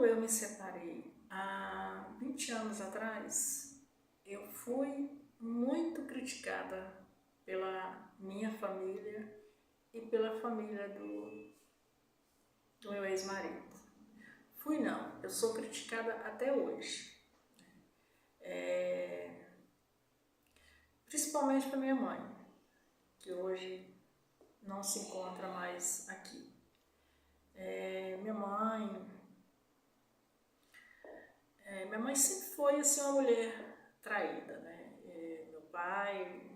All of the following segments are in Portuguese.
Quando eu me separei há 20 anos atrás, eu fui muito criticada pela minha família e pela família do meu ex-marido. Fui não, eu sou criticada até hoje. Principalmente para minha mãe, que hoje não se encontra mais aqui. Minha mãe sempre foi assim, uma mulher traída, né? Meu pai,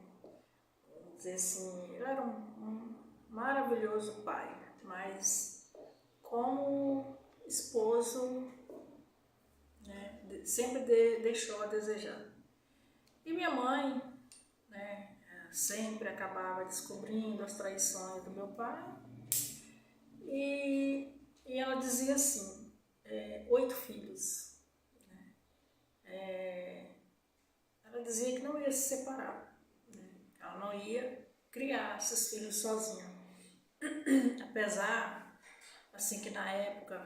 vamos dizer assim, ele era um maravilhoso pai, mas como esposo, né, sempre deixou a desejar. E minha mãe, né, sempre acabava descobrindo as traições do meu pai e ela dizia assim, 8 filhos. Ela dizia que não ia se separar, né? Ela não ia criar esses filhos sozinha. Apesar, assim, que na época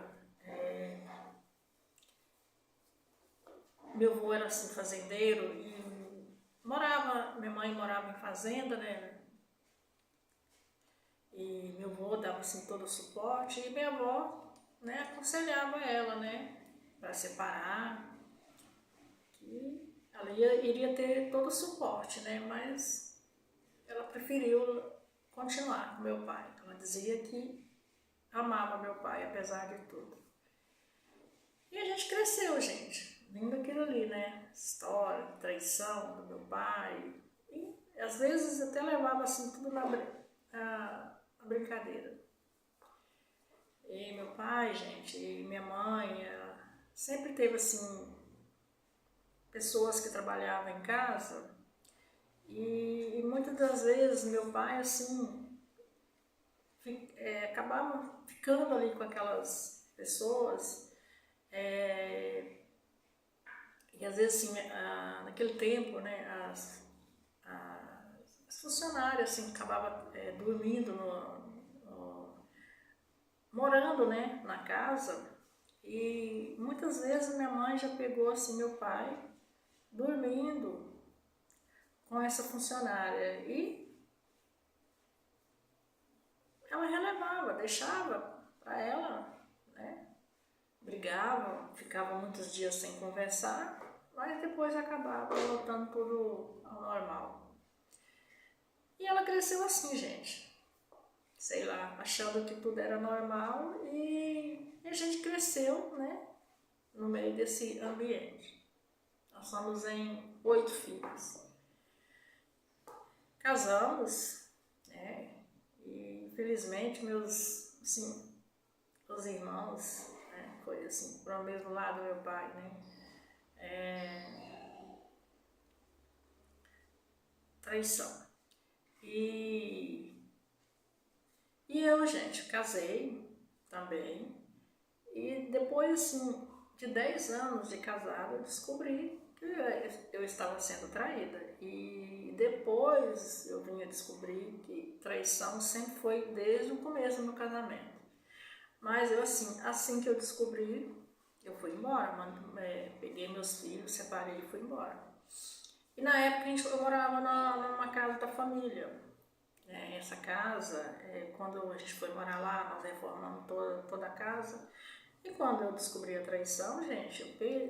meu avô era assim, fazendeiro e minha mãe morava em fazenda, né? E meu avô dava assim todo o suporte e minha avó, né, aconselhava ela, né, para separar, que ela iria ter todo o suporte, né, mas ela preferiu continuar com meu pai. Ela dizia que amava meu pai, apesar de tudo. E a gente cresceu, gente, vendo aquilo ali, né, história, traição do meu pai. E às vezes até levava assim tudo na brincadeira. E meu pai, gente, e minha mãe, sempre teve assim pessoas que trabalhavam em casa e muitas das vezes meu pai assim acabava ficando ali com aquelas pessoas e às vezes assim naquele tempo, né, as funcionárias assim acabavam dormindo morando, né, na casa, e muitas vezes minha mãe já pegou assim meu pai dormindo com essa funcionária e ela relevava, deixava para ela, né, brigava, ficava muitos dias sem conversar, mas depois acabava voltando tudo ao normal. E ela cresceu assim, gente, sei lá, achando que tudo era normal e a gente cresceu, né, no meio desse ambiente. Nós somos em 8 filhos. Casamos, né, e infelizmente meus, assim, os irmãos, né, foi assim, para o mesmo lado do meu pai, né, traição. E eu, gente, casei também. E depois, assim, de 10 anos de casada, eu descobri que eu estava sendo traída. E depois eu vim a descobrir que traição sempre foi desde o começo do meu casamento. Mas eu, assim que eu descobri, eu fui embora, peguei meus filhos, separei e fui embora. E na época eu morava numa casa da família. Essa casa, quando a gente foi morar lá, nós reformamos toda a casa. E quando eu descobri a traição, gente,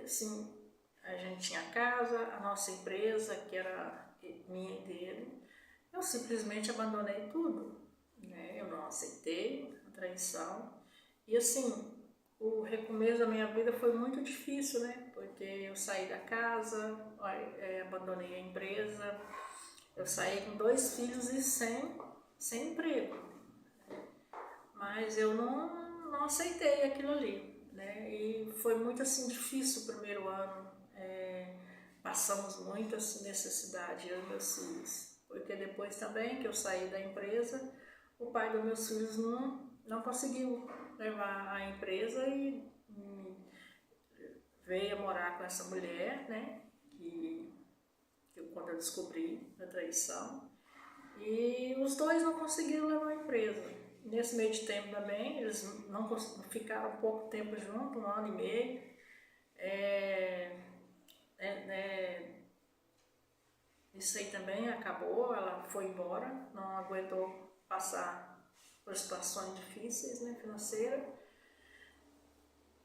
assim, a gente tinha a casa, a nossa empresa, que era minha e dele, eu simplesmente abandonei tudo, né? Eu não aceitei a traição. E assim, o recomeço da minha vida foi muito difícil, né? Porque eu saí da casa, abandonei a empresa, eu saí com 2 filhos e sem emprego. Mas eu não aceitei aquilo ali, né? E foi muito assim difícil o primeiro ano. Passamos muito assim necessidade, eu e meus filhos, porque depois também que eu saí da empresa, o pai dos meus filhos não conseguiu levar a empresa e veio morar com essa mulher, né? Quando eu descobri a traição, e os dois não conseguiram levar a empresa. nesse meio de tempo também, eles não ficaram pouco tempo juntos, 1 ano e meio. Isso aí também acabou, ela foi embora, não aguentou passar por situações difíceis, né, financeiras.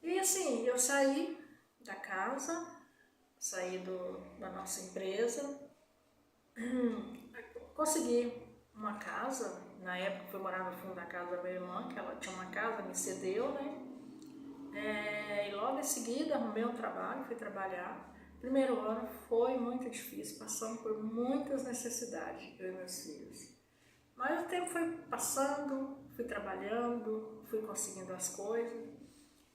E assim, eu saí da casa, saí da nossa empresa, consegui uma casa. Na época fui morar no fundo da casa da minha irmã, que ela tinha uma casa, me cedeu, né? E logo em seguida arrumei um trabalho, fui trabalhar. Primeiro ano foi muito difícil, passando por muitas necessidades, eu e meus filhos. Mas o tempo foi passando, fui trabalhando, fui conseguindo as coisas.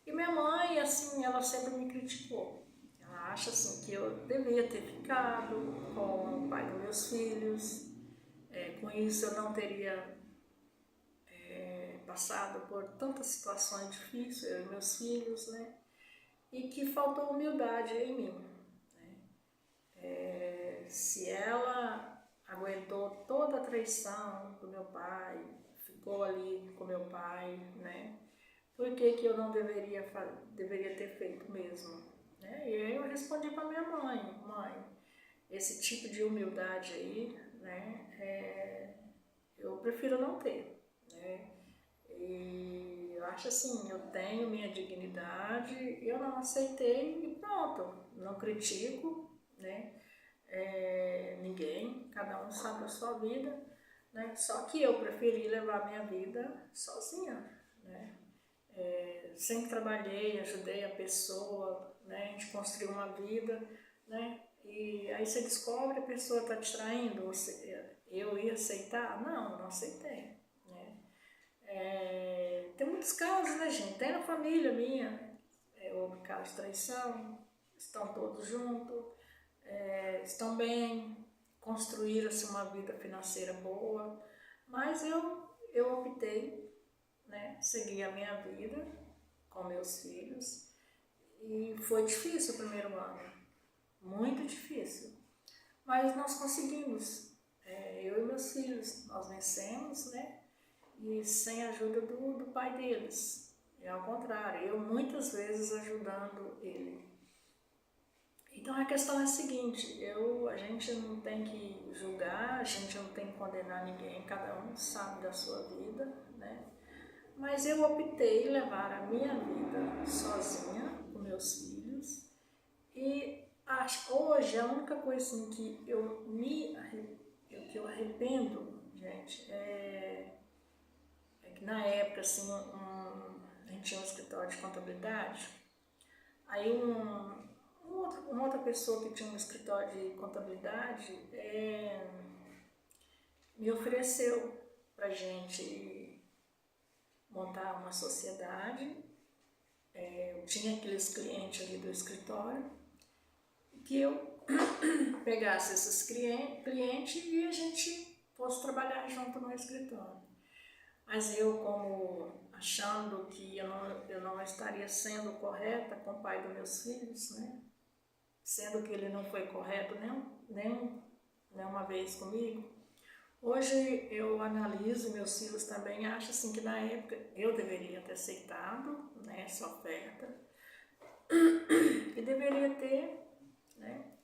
E minha mãe, assim, ela sempre me criticou. Ela acha, assim, que eu devia ter ficado com o pai dos meus filhos. Com isso eu não teria passado por tantas situações difíceis, eu e meus filhos, né? E que faltou humildade em mim. Se ela aguentou toda a traição do meu pai, ficou ali com meu pai, né? Por que eu não deveria ter feito mesmo? Né? E aí eu respondi para minha mãe, esse tipo de humildade aí, né? Eu prefiro não ter, né? E eu acho assim, eu tenho minha dignidade, eu não aceitei e pronto, não critico, né? Ninguém, cada um sabe a sua vida, né? Só que eu preferi levar minha vida sozinha, né? Sempre trabalhei, ajudei a pessoa, né? A gente construiu uma vida, né? E aí você descobre a pessoa está te traindo, eu ia aceitar? Não aceitei, né? Tem muitos casos, né, gente? Tem na família minha, houve casos de traição, estão todos juntos, estão bem, construíram-se uma vida financeira boa, mas eu optei, né, seguir a minha vida com meus filhos e foi difícil o primeiro ano, muito difícil, mas nós conseguimos, eu e meus filhos, nós vencemos, né, e sem a ajuda do pai deles, ao contrário, eu muitas vezes ajudando ele. Então a questão é a seguinte, a gente não tem que julgar, a gente não tem que condenar ninguém, cada um sabe da sua vida, né? Mas eu optei em levar a minha vida sozinha, com meus filhos, e hoje a única coisa assim, que eu arrependo, gente, é que na época assim, a gente tinha um escritório de contabilidade, aí uma outra pessoa que tinha um escritório de contabilidade me ofereceu pra gente montar uma sociedade. Eu tinha aqueles clientes ali do escritório, que eu pegasse esses clientes e a gente fosse trabalhar junto no escritório. Mas eu, como achando que eu não estaria sendo correta com o pai dos meus filhos, né? Sendo que ele não foi correto nem uma vez comigo, hoje eu analiso, meus filhos também acham assim, que na época eu deveria ter aceitado, né, essa oferta e deveria ter, né,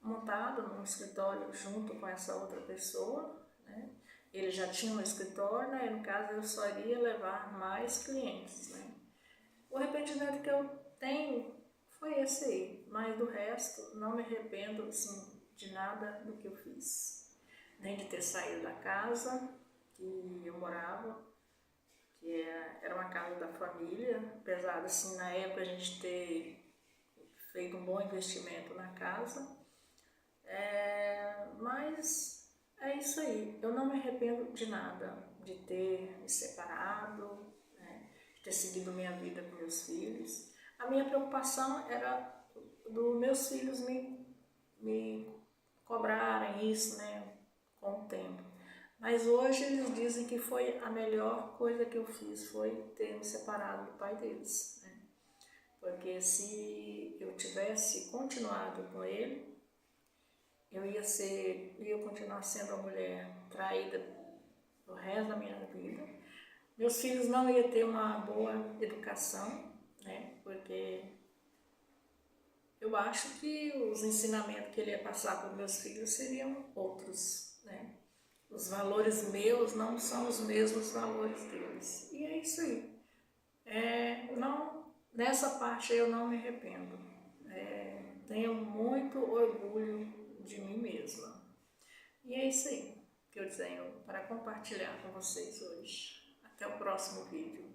montado num escritório junto com essa outra pessoa, né? Ele já tinha um escritório, né? No caso eu só iria levar mais clientes, né? O arrependimento que eu tenho foi esse aí, mas do resto não me arrependo assim, de nada do que eu fiz, nem de ter saído da casa que eu morava, que era uma casa da família, apesar assim na época a gente ter feito um bom investimento na casa, mas é isso aí, eu não me arrependo de nada, de ter me separado, né, de ter seguido minha vida com meus filhos. A minha preocupação era dos meus filhos me cobrarem isso, né, com o tempo. Mas hoje eles dizem que foi a melhor coisa que eu fiz, foi ter me separado do pai deles, né? Porque se eu tivesse continuado com ele, eu ia continuar sendo a mulher traída o resto da minha vida. Meus filhos não iam ter uma boa educação, né? Porque eu acho que os ensinamentos que ele ia passar para os meus filhos seriam outros, né? Os valores meus não são os mesmos valores deles. E é isso aí. Nessa parte eu não me arrependo. Tenho muito orgulho de mim mesma. E é isso aí que eu tenho para compartilhar com vocês hoje. Até o próximo vídeo.